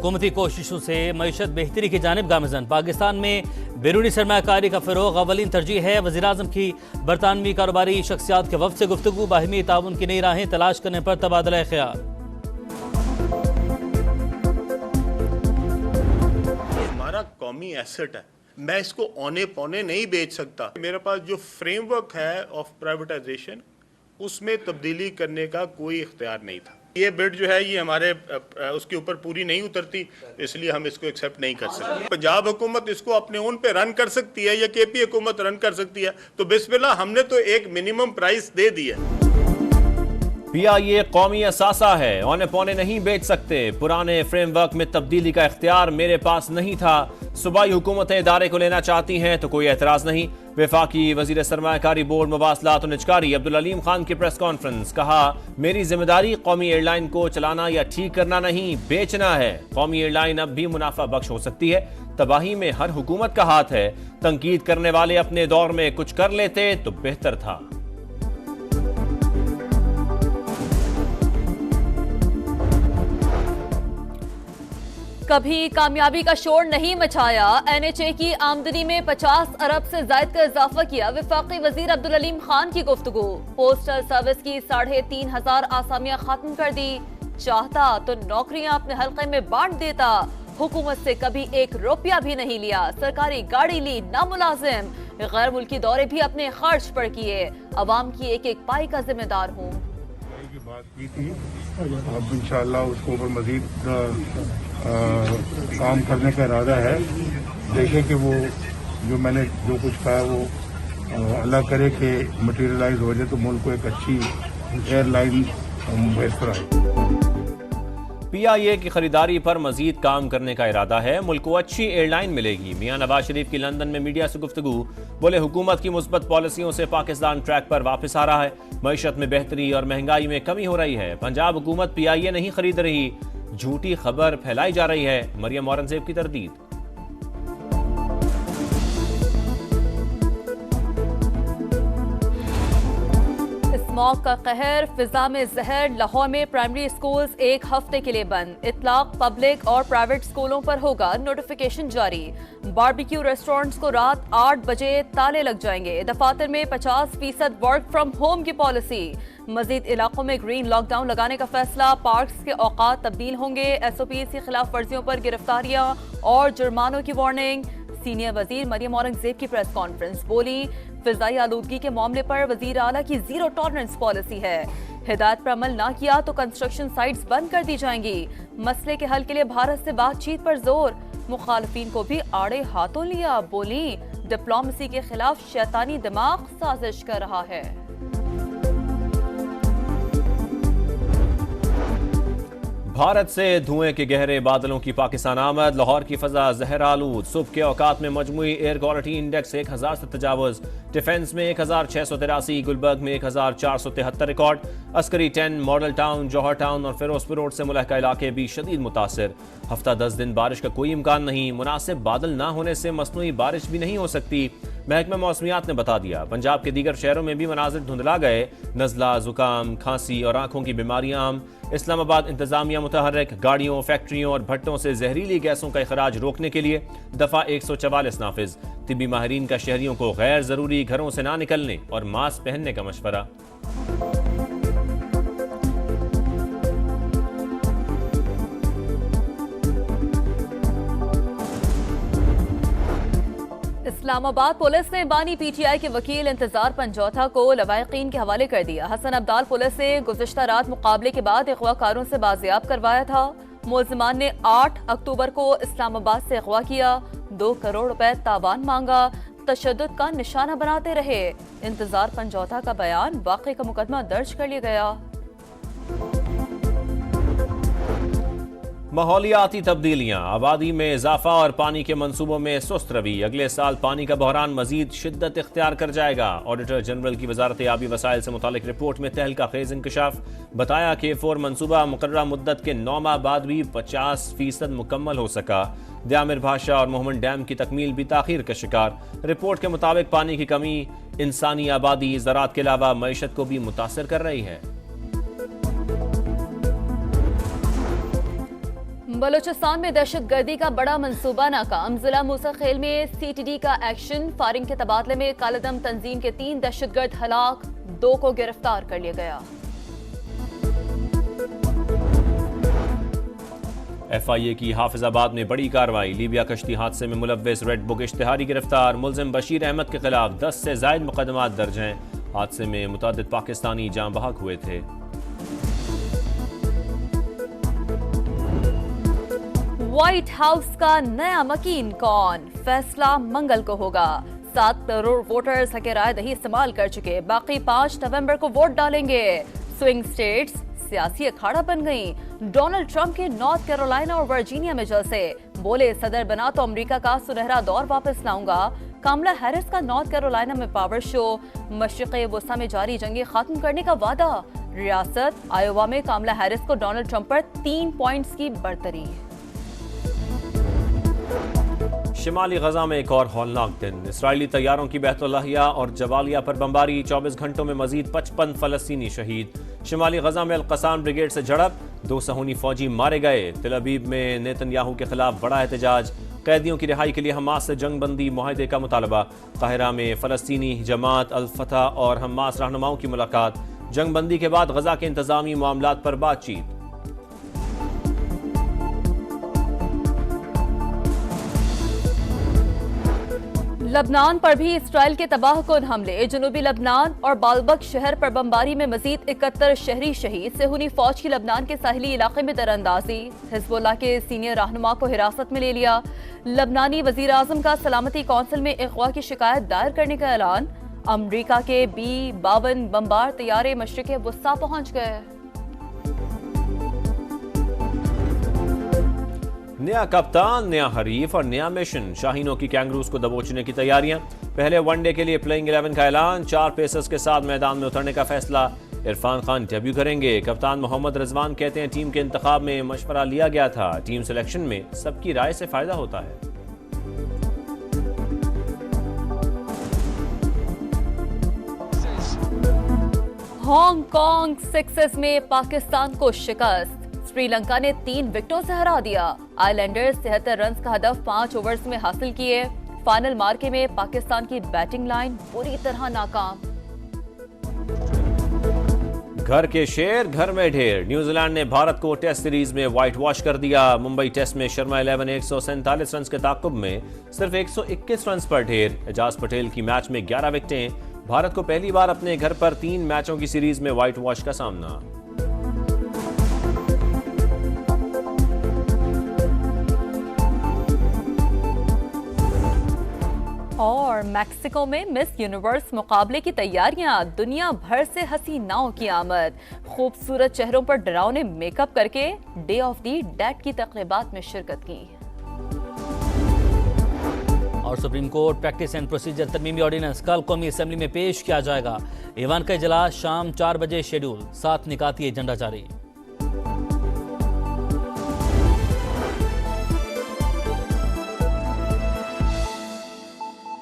हुकूमती कोशिशों से मईशत बेहतरी की जानिब गामज़न। पाकिस्तान में बैरूनी सरमाकारी का फ़रोग़ अवलिन तरजीह है। वज़ीर-ए-आज़म की बरतानवी कारोबारी शख्सियात के वफ़द से गुफ्तगू, बाहिमी ताउन की नई राहें तलाश करने पर तबादला ख्याल। हमारा कौमी एसेट है, मैं इसको औने पौने नहीं बेच सकता। मेरे पास जो फ्रेमवर्क है ऑफ प्राइवेटाइजेशन, उसमें तब्दीली करने का कोई इख्तियार नहीं था। ये बिड जो है ये हमारे उसके ऊपर पूरी नहीं उतरती, इसलिए हम इसको एक्सेप्ट नहीं कर सकते। पंजाब हुकूमत इसको अपने ओन पे रन कर सकती है या केपी हुकूमत रन कर सकती है, तो बिस्मिल्लाह, हमने तो एक मिनिमम प्राइस दे दी है। PIA कौमी असासा है, औने पौने नहीं बेच सकते। पुराने फ्रेमवर्क में तब्दीली का इख्तियार मेरे पास नहीं था। सूबाई हुकूमतें इदारे को लेना चाहती हैं तो कोई एतराज नहीं। वफाकी वजीर सरमायाकारी बोर्ड मवासलात और निजकारी अब्दुल अलीम खान की प्रेस कॉन्फ्रेंस, कहा मेरी जिम्मेदारी कौमी एयरलाइन को चलाना या ठीक करना नहीं, बेचना है। कौमी एयरलाइन अब भी मुनाफा बख्श हो सकती है। तबाही में हर हुकूमत का हाथ है। तंकीद करने वाले अपने दौर में कुछ कर लेते तो बेहतर था। कभी कामयाबी का शोर नहीं मचाया। NHA की आमदनी में 50 अरब से जायद का इजाफा किया। वफाकी वजीर अब्दुल अलीम खान की गुफ्तगू, पोस्टल सर्विस की 3500 आसामियां खत्म कर दी। चाहता तो नौकरियां अपने हल्के में बांट देता। हुकूमत से कभी 1 रुपया भी नहीं लिया। सरकारी गाड़ी ली, ना मुलाजिम। गैर मुल्की दौरे भी अपने खर्च पर किए। अवाम की एक एक पाई का जिम्मेदार हूँ। बात की थी, अब इंशाअल्लाह उसको ऊपर मजीद काम करने का इरादा है। देखें कि वो जो मैंने जो कुछ कहा वो अल्लाह करे कि मटेरियलाइज हो जाए तो मुल्क को एक अच्छी एयरलाइन मुयसर आए। PIA की खरीदारी पर मजीद काम करने का इरादा है। मुल्क को अच्छी एयरलाइन मिलेगी। मियां नवाज शरीफ की लंदन में मीडिया से गुफ्तगू, बोले हुकूमत की मुस्बत पॉलिसियों से पाकिस्तान ट्रैक पर वापस आ रहा है। मईशत में बेहतरी और महंगाई में कमी हो रही है। पंजाब हुकूमत PIA नहीं खरीद रही, झूठी खबर फैलाई जा रही है। मरियम औरंगजेब की तरदीद। स्मॉग का कहर, फिजा में जहर। लाहौर में प्राइमरी स्कूल्स 1 हफ्ते के लिए बंद। इतलाक पब्लिक और प्राइवेट स्कूलों पर होगा नोटिफिकेशन जारी। बारबेक्यू रेस्टोरेंट्स को रात 8 बजे ताले लग जाएंगे। दफातर में 50% वर्क फ्रॉम होम की पॉलिसी। मजीद इलाकों में ग्रीन लॉकडाउन लगाने का फैसला। पार्क्स के औकात तब्दील होंगे। SOPs की खिलाफ वर्जियों पर गिरफ्तारियां और जुर्मानों की वार्निंग। सीनियर वजीर मरियम औरंगजेब की प्रेस कॉन्फ्रेंस, बोली फिजाई आलूदगी के मामले पर वजीर आला की 0 टॉलरेंस पॉलिसी है। हिदायत पर अमल ना किया तो कंस्ट्रक्शन साइट्स बंद कर दी जाएंगी। मसले के हल के लिए भारत से बातचीत पर जोर। मुखालफिन को भी आड़े हाथों लिया, बोली डिप्लोमेसी के खिलाफ शैतानी दिमाग साजिश कर रहा है। भारत से धुएं के गहरे बादलों की पाकिस्तान आमद। लाहौर की फजा जहर आलूद। सुबह के औकात में मजमुई एयर क्वालिटी इंडेक्स 1000 से तजावुज। डिफेंस में 1683, गुलबर्ग में 1473 रिकॉर्ड। अस्करी 10, मॉडल टाउन, जौहर टाउन और फिरोजपुर रोड से मुलहका इलाके भी शदीद मुतासिर। हफ्ता 10 दिन बारिश का कोई इम्कान नहीं। मुनासिब बादल ना होने से मसनूई बारिश भी नहीं हो सकती। महकमा मौसमियात ने बता दिया। पंजाब के दीगर शहरों में भी मनाजिर धुंधला गए। नज़ला, जुकाम, खांसी और आंखों की बीमारियां आम। इस्लामाबाद इंतजामिया मुतहर्रिक। गाड़ियों, फैक्ट्रियों और भट्टों से जहरीली गैसों का इखराज रोकने के लिए दफा 144 नाफिज। तिब्बी माहिरीन का शहरियों को गैर जरूरी घरों से ना निकलने और मास्क पहनने का मशवरा। इस्लामाबाद पुलिस ने बानी PTI के वकील इंतजार पंजौथा को लवाहिकीन के हवाले कर दिया। हसन अब्दाल पुलिस ने गुज़िश्ता रात मुकाबले के बाद अगवाकारों से बाजियाब करवाया था। मुल्ज़िमान ने 8 अक्टूबर को इस्लामाबाद से अगवा किया। 2 करोड़ रुपए तावान मांगा। तशद्दुद का निशाना बनाते रहे। इंतजार पंजौथा का बयान, वाक़े का मुकदमा दर्ज कर लिया गया। माहौलियाती तब्दीलियां, आबादी में इजाफा और पानी के मंसूबों में सुस्त रवि। अगले साल पानी का बहरान मजीद शिद्दत इख्तियार कर जाएगा। ऑडिटर जनरल की वजारत आबी वसाइल से मुतालिक रिपोर्ट में तहलका खेज इंकशाफ। बताया कि K4 मंसूबा मुकर्ररा मुद्दत के 9 माह बाद भी 50% मुकम्मल हो सका। द्यामिर भाषा और मोहम्मद डैम की तकमील भी ताखीर का शिकार। रिपोर्ट के मुताबिक पानी की कमी इंसानी आबादी, ज़राअत के अलावा मईशत को भी मुतासर कर रही है। बलूचिस्तान में दहशतगर्दी का बड़ा मंसूबा नाकाम। जिला मूसा खेल में सीटीडी का एक्शन। फायरिंग के तबादले में कालेदम तंजीम के 3 दहशतगर्द हलाक, 2 को गिरफ्तार कर लिया गया। FIA की हाफिजाबाद में बड़ी कार्रवाई। लीबिया कश्ती हादसे में मुलव्विस रेड बुक इश्तिहारी गिरफ्तार। मुलजिम बशीर अहमद के खिलाफ 10 से जायद मुकदमात दर्ज हैं। हादसे में मुतअद्दिद पाकिस्तानी जाँ बहक हुए थे। व्हाइट हाउस का नया मकीन कौन? फैसला मंगल को होगा। 7 करोड़ वोटर्स हक राय दही इस्तेमाल कर चुके, बाकी 5 नवंबर को वोट डालेंगे। स्विंग स्टेट्स सियासी अखाड़ा बन गई। डोनाल्ड ट्रंप के नॉर्थ कैरोलिना और वर्जीनिया में जलसे। बोले सदर बना तो अमेरिका का सुनहरा दौर वापस लाऊंगा। कामला हैरिस का नॉर्थ कैरोलिना में पावर शो। मशरिक़ वुस्ता में जारी जंगे खत्म करने का वादा। रियासत आयोवा में कामला हैरिस को डोनाल्ड ट्रंप पर 3 पॉइंट्स की बढ़तरी। शिमाली गजा में एक और हौलनाक दिन। इसराइली तैयारों की बैतुल्लाहिया और जबालिया पर बमबारी। 24 घंटों में मजीद 55 फलस्तीनी शहीद। शिमाली गजा में अल-क़साम ब्रिगेड से झड़प, 2 सहूनी फौजी मारे गए। तेल अवीव में नेतन्याहू के खिलाफ बड़ा एहतजाज। कैदियों की रिहाई के लिए हमास से जंग बंदी मुआहदे का मुतालबा। काहिरा में फलस्तीनी जमात अल फतह और हमास रहनुमाओं की मुलाकात। जंग बंदी के बाद गजा के इंतजामी मामलात पर बातचीत। लबनान पर भी इसराइल के तबाहकुन हमले। जनूबी लबनान और बालबक शहर पर बमबारी में मजीद 71 शहरी शहीद। सेहूनी फौज की लबनान के साहिली इलाके में दरअंदाजी। हिजबुल्लाह के सीनियर रहनुमा को हिरासत में ले लिया। लबनानी वजीर आजम का सलामती कौंसिल में अगवा की शिकायत दायर करने का ऐलान। अमरीका के B-52 बमबार तैयारे मशरिक़ वुस्ता पहुंच गए। नया कप्तान, नया हरीफ और नया मिशन। शाहीनों की कैंगरूज को दबोचने की तैयारियां। पहले वनडे के लिए प्लेइंग 11 का ऐलान। 4 पेसर्स के साथ मैदान में उतरने का फैसला। इरफान खान डेब्यू करेंगे। कप्तान मोहम्मद रिजवान कहते हैं टीम के इंतखाब में मशवरा लिया गया था। टीम सिलेक्शन में सबकी राय से फायदा होता है। हांगकांग 6 में पाकिस्तान को शिकस्त। श्रीलंका ने 3 विकेटों से हरा दिया। आइलैंडर्स 73 रन का हदफ 5 ओवर्स में हासिल किए। फाइनल मार्के में पाकिस्तान की बैटिंग लाइन पूरी तरह नाकाम। घर के शेर घर में ढेर। न्यूजीलैंड ने भारत को टेस्ट सीरीज में व्हाइट वॉश कर दिया। मुंबई टेस्ट में शर्मा 11 147 रन के ताकुब में सिर्फ 121 रन पर ढेर। एजाज पटेल की मैच में 11 विकेटें। भारत को पहली बार अपने घर पर 3 मैचों की सीरीज में व्हाइट वॉश का सामना। और मैक्सिको में मिस यूनिवर्स मुकाबले की तैयारियां। दुनिया भर से हसीनाओं की आमद। खूबसूरत चेहरों पर डरावने मेकअप करके डे ऑफ द डेड की तकरीबात में शिरकत की। और supreme court practice and procedure तरमीमी ऑर्डिनेंस कल कौमी असेंबली में पेश किया जाएगा। ईवान का इजलास शाम 4 बजे शेड्यूल। 7 निकाती एजेंडा जारी।